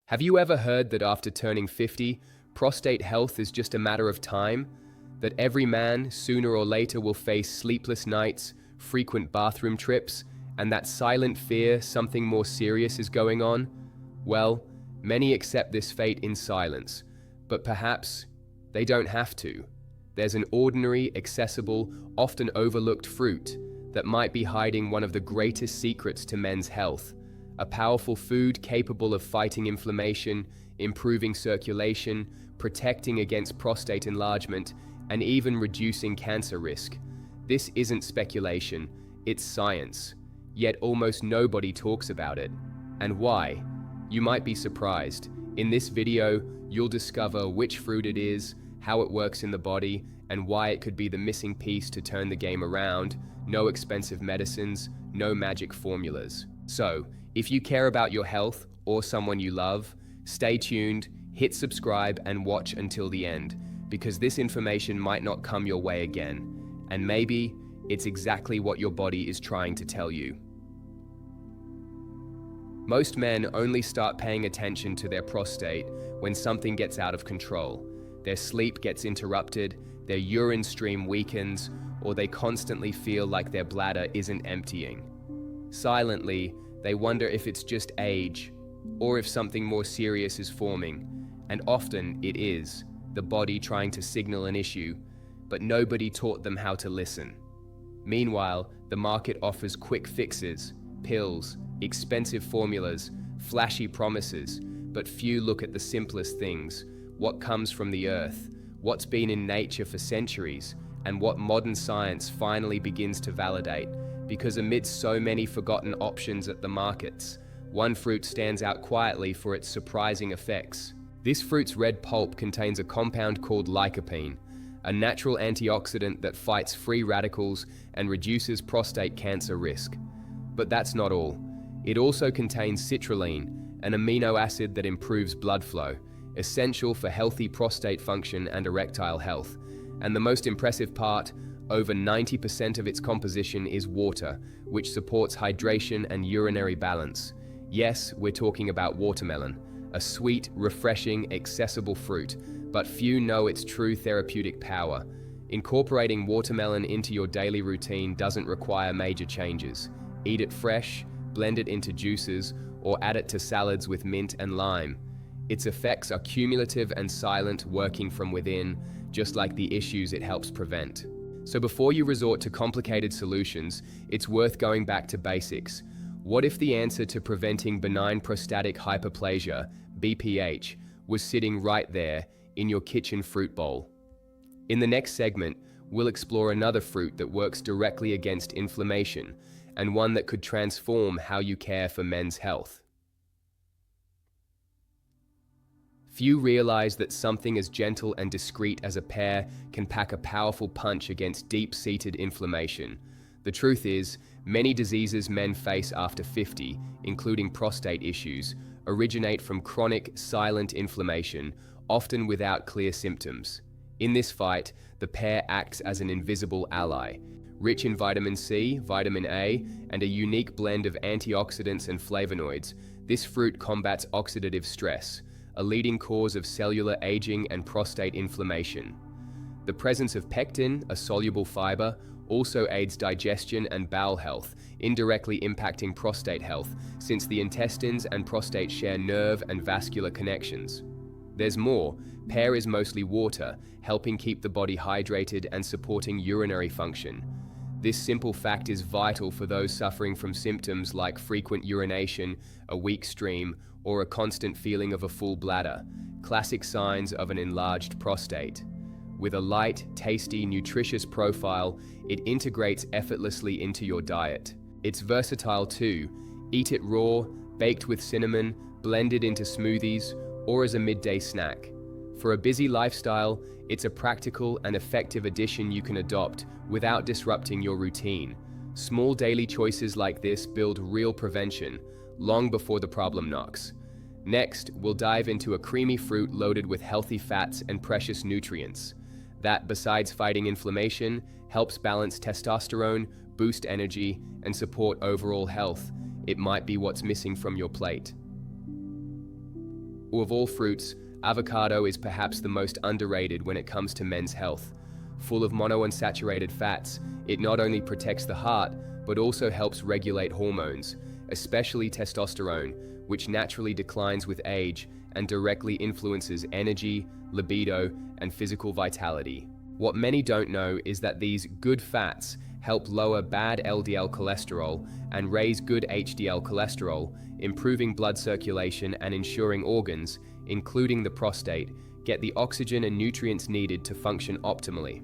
Have you ever heard that after turning 50, prostate health is just a matter of time? That every man, sooner or later, will face sleepless nights, frequent bathroom trips, and that silent fear something more serious is going on? Well, many accept this fate in silence, but perhaps they don't have to. There's an ordinary, accessible, often overlooked fruit that might be hiding one of the greatest secrets to men's health. A powerful food capable of fighting inflammation, improving circulation, protecting against prostate enlargement, and even reducing cancer risk. This isn't speculation, it's science. Yet almost nobody talks about it. And why? You might be surprised. In this video, you'll discover which fruit it is, how it works in the body, and why it could be the missing piece to turn the game around. No expensive medicines, no magic formulas. So, if you care about your health or someone you love, stay tuned, hit subscribe, and watch until the end, because this information might not come your way again. And maybe it's exactly what your body is trying to tell you. Most men only start paying attention to their prostate when something gets out of control. Their sleep gets interrupted, their urine stream weakens, or they constantly feel like their bladder isn't emptying. Silently, they wonder if it's just age, or if something more serious is forming. And often it is, the body trying to signal an issue, but nobody taught them how to listen. Meanwhile, the market offers quick fixes, pills, expensive formulas, flashy promises, but few look at the simplest things: what comes from the earth, what's been in nature for centuries, and what modern science finally begins to validate. Because amidst so many forgotten options at the markets, one fruit stands out quietly for its surprising effects. This fruit's red pulp contains a compound called lycopene, a natural antioxidant that fights free radicals and reduces prostate cancer risk. But that's not all. It also contains citrulline, an amino acid that improves blood flow, essential for healthy prostate function and erectile health. And the most impressive part, over 90% of its composition is water, which supports hydration and urinary balance. Yes, we're talking about watermelon, a sweet, refreshing, accessible fruit, but few know its true therapeutic power. Incorporating watermelon into your daily routine doesn't require major changes. Eat it fresh, blend it into juices, or add it to salads with mint and lime. Its effects are cumulative and silent, working from within, just like the issues it helps prevent. So before you resort to complicated solutions, it's worth going back to basics. What if the answer to preventing benign prostatic hyperplasia, BPH, was sitting right there in your kitchen fruit bowl? In the next segment, we'll explore another fruit that works directly against inflammation, and one that could transform how you care for men's health. Few realize that something as gentle and discreet as a pear can pack a powerful punch against deep-seated inflammation. The truth is, many diseases men face after 50, including prostate issues, originate from chronic, silent inflammation, often without clear symptoms. In this fight, the pear acts as an invisible ally. Rich in vitamin C, vitamin A, and a unique blend of antioxidants and flavonoids, this fruit combats oxidative stress, a leading cause of cellular aging and prostate inflammation. The presence of pectin, a soluble fiber, also aids digestion and bowel health, indirectly impacting prostate health, since the intestines and prostate share nerve and vascular connections. There's more. Pear is mostly water, helping keep the body hydrated and supporting urinary function. This simple fact is vital for those suffering from symptoms like frequent urination, a weak stream, or a constant feeling of a full bladder, classic signs of an enlarged prostate. With a light, tasty, nutritious profile, it integrates effortlessly into your diet. It's versatile too. Eat it raw, baked with cinnamon, blended into smoothies, or as a midday snack. For a busy lifestyle, it's a practical and effective addition you can adopt without disrupting your routine. Small daily choices like this build real prevention, long before the problem knocks. Next, we'll dive into a creamy fruit loaded with healthy fats and precious nutrients. That, besides fighting inflammation, helps balance testosterone, boost energy, and support overall health. It might be what's missing from your plate. Of all fruits, avocado is perhaps the most underrated when it comes to men's health. Full of monounsaturated fats, it not only protects the heart, but also helps regulate hormones, especially testosterone, which naturally declines with age and directly influences energy, libido, and physical vitality. What many don't know is that these good fats help lower bad LDL cholesterol and raise good HDL cholesterol, improving blood circulation and ensuring organs, including the prostate, get the oxygen and nutrients needed to function optimally.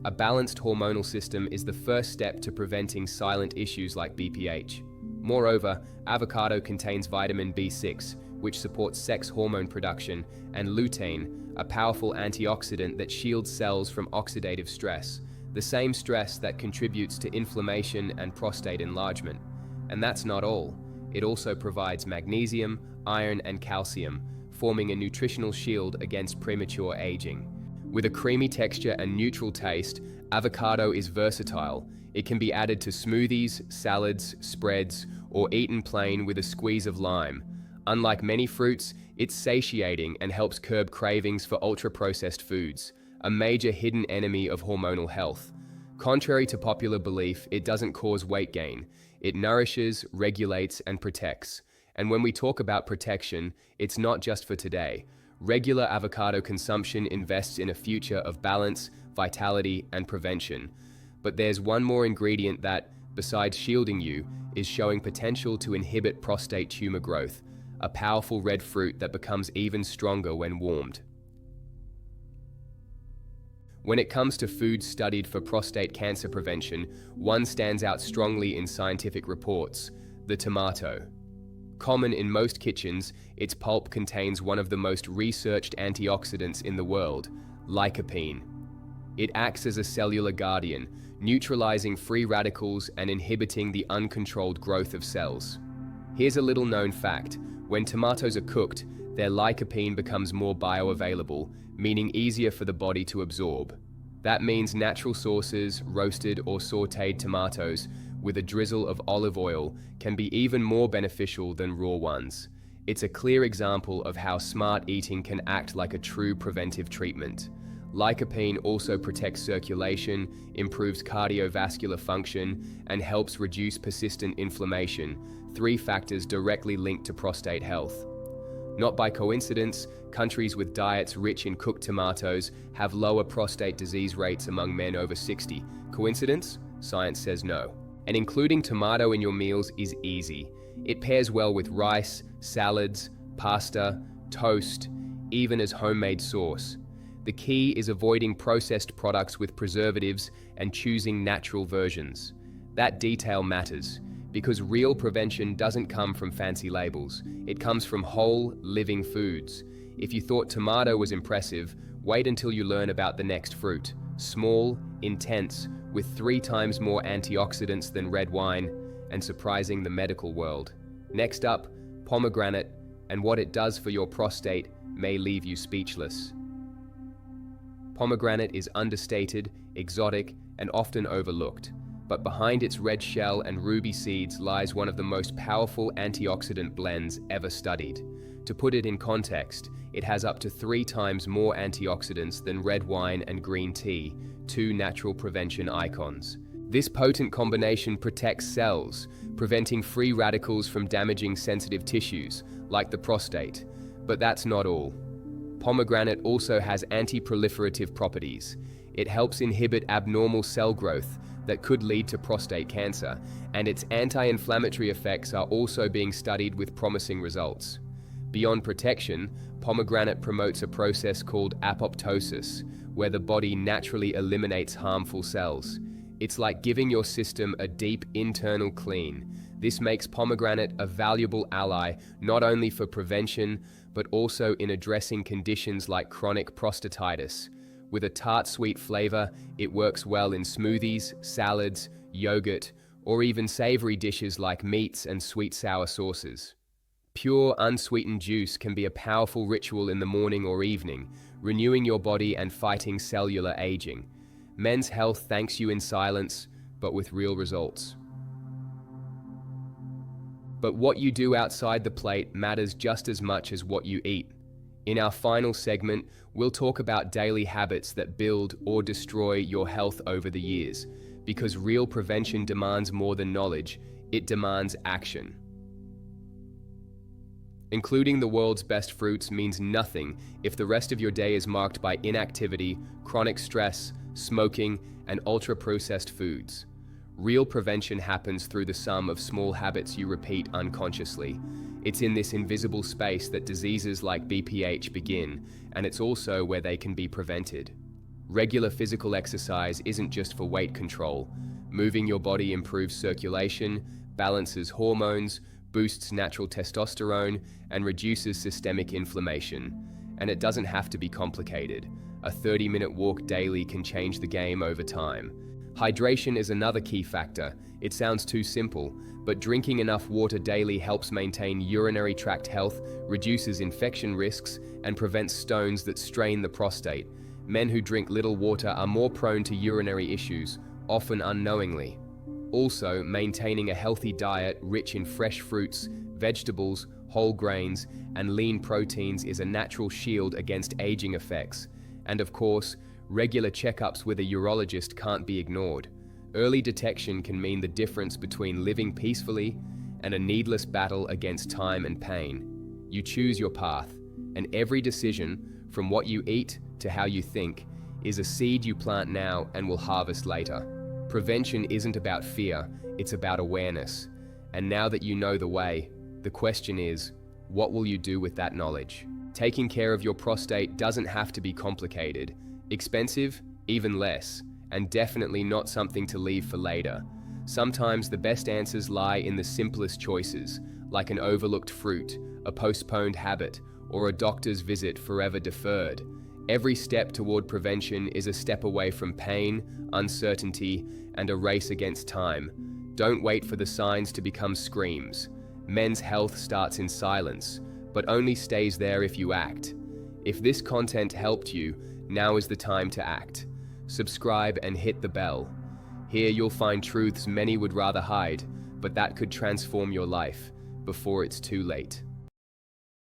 A balanced hormonal system is the first step to preventing silent issues like BPH. Moreover, avocado contains vitamin B6, which supports sex hormone production, and lutein, a powerful antioxidant that shields cells from oxidative stress, the same stress that contributes to inflammation and prostate enlargement. And that's not all. It also provides magnesium, iron, and calcium, forming a nutritional shield against premature aging. With a creamy texture and neutral taste, avocado is versatile. It can be added to smoothies, salads, spreads, or eaten plain with a squeeze of lime. Unlike many fruits, it's satiating and helps curb cravings for ultra-processed foods, a major hidden enemy of hormonal health. Contrary to popular belief, it doesn't cause weight gain. It nourishes, regulates, and protects. And when we talk about protection, it's not just for today. Regular avocado consumption invests in a future of balance, vitality, and prevention. But there's one more ingredient that, besides shielding you, is showing potential to inhibit prostate tumor growth, a powerful red fruit that becomes even stronger when warmed. When it comes to foods studied for prostate cancer prevention, one stands out strongly in scientific reports: the tomato. Common in most kitchens, its pulp contains one of the most researched antioxidants in the world, lycopene. It acts as a cellular guardian, neutralizing free radicals and inhibiting the uncontrolled growth of cells. Here's a little known fact: when tomatoes are cooked, their lycopene becomes more bioavailable, meaning easier for the body to absorb. That means natural sources, roasted or sautéed tomatoes, with a drizzle of olive oil, can be even more beneficial than raw ones. It's a clear example of how smart eating can act like a true preventive treatment. Lycopene also protects circulation, improves cardiovascular function, and helps reduce persistent inflammation, 3 factors directly linked to prostate health. Not by coincidence, countries with diets rich in cooked tomatoes have lower prostate disease rates among men over 60. Coincidence? Science says no. And including tomato in your meals is easy. It pairs well with rice, salads, pasta, toast, even as homemade sauce. The key is avoiding processed products with preservatives and choosing natural versions. That detail matters, because real prevention doesn't come from fancy labels. It comes from whole, living foods. If you thought tomato was impressive, wait until you learn about the next fruit. Small, intense, with 3 times more antioxidants than red wine, and surprising the medical world. Next up, pomegranate, and what it does for your prostate may leave you speechless. Pomegranate is understated, exotic, and often overlooked. But behind its red shell and ruby seeds lies one of the most powerful antioxidant blends ever studied. To put it in context, it has up to 3 times more antioxidants than red wine and green tea, 2 natural prevention icons. This potent combination protects cells, preventing free radicals from damaging sensitive tissues, like the prostate. But that's not all. Pomegranate also has anti-proliferative properties. It helps inhibit abnormal cell growth that could lead to prostate cancer, and its anti-inflammatory effects are also being studied with promising results. Beyond protection, pomegranate promotes a process called apoptosis, where the body naturally eliminates harmful cells. It's like giving your system a deep internal clean. This makes pomegranate a valuable ally not only for prevention, but also in addressing conditions like chronic prostatitis. With a tart sweet flavor, it works well in smoothies, salads, yogurt, or even savory dishes like meats and sweet sour sauces. Pure, unsweetened juice can be a powerful ritual in the morning or evening, renewing your body and fighting cellular aging. Men's health thanks you in silence, but with real results. But what you do outside the plate matters just as much as what you eat. In our final segment, we'll talk about daily habits that build or destroy your health over the years, because real prevention demands more than knowledge, it demands action. Including the world's best fruits means nothing if the rest of your day is marked by inactivity, chronic stress, smoking, and ultra-processed foods. Real prevention happens through the sum of small habits you repeat unconsciously. It's in this invisible space that diseases like BPH begin, and it's also where they can be prevented. Regular physical exercise isn't just for weight control. Moving your body improves circulation, balances hormones, boosts natural testosterone, and reduces systemic inflammation. And it doesn't have to be complicated. A 30-minute walk daily can change the game over time. Hydration is another key factor. It sounds too simple, but drinking enough water daily helps maintain urinary tract health, reduces infection risks, and prevents stones that strain the prostate. Men who drink little water are more prone to urinary issues, often unknowingly. Also, maintaining a healthy diet rich in fresh fruits, vegetables, whole grains, and lean proteins is a natural shield against aging effects. And of course, regular checkups with a urologist can't be ignored. Early detection can mean the difference between living peacefully and a needless battle against time and pain. You choose your path, and every decision, from what you eat to how you think, is a seed you plant now and will harvest later. Prevention isn't about fear, it's about awareness. And now that you know the way, the question is, what will you do with that knowledge? Taking care of your prostate doesn't have to be complicated. Expensive? Even less. And definitely not something to leave for later. Sometimes the best answers lie in the simplest choices, like an overlooked fruit, a postponed habit, or a doctor's visit forever deferred. Every step toward prevention is a step away from pain, uncertainty, and a race against time. Don't wait for the signs to become screams. Men's health starts in silence, but only stays there if you act. If this content helped you, now is the time to act. Subscribe and hit the bell. Here you'll find truths many would rather hide, but that could transform your life before it's too late.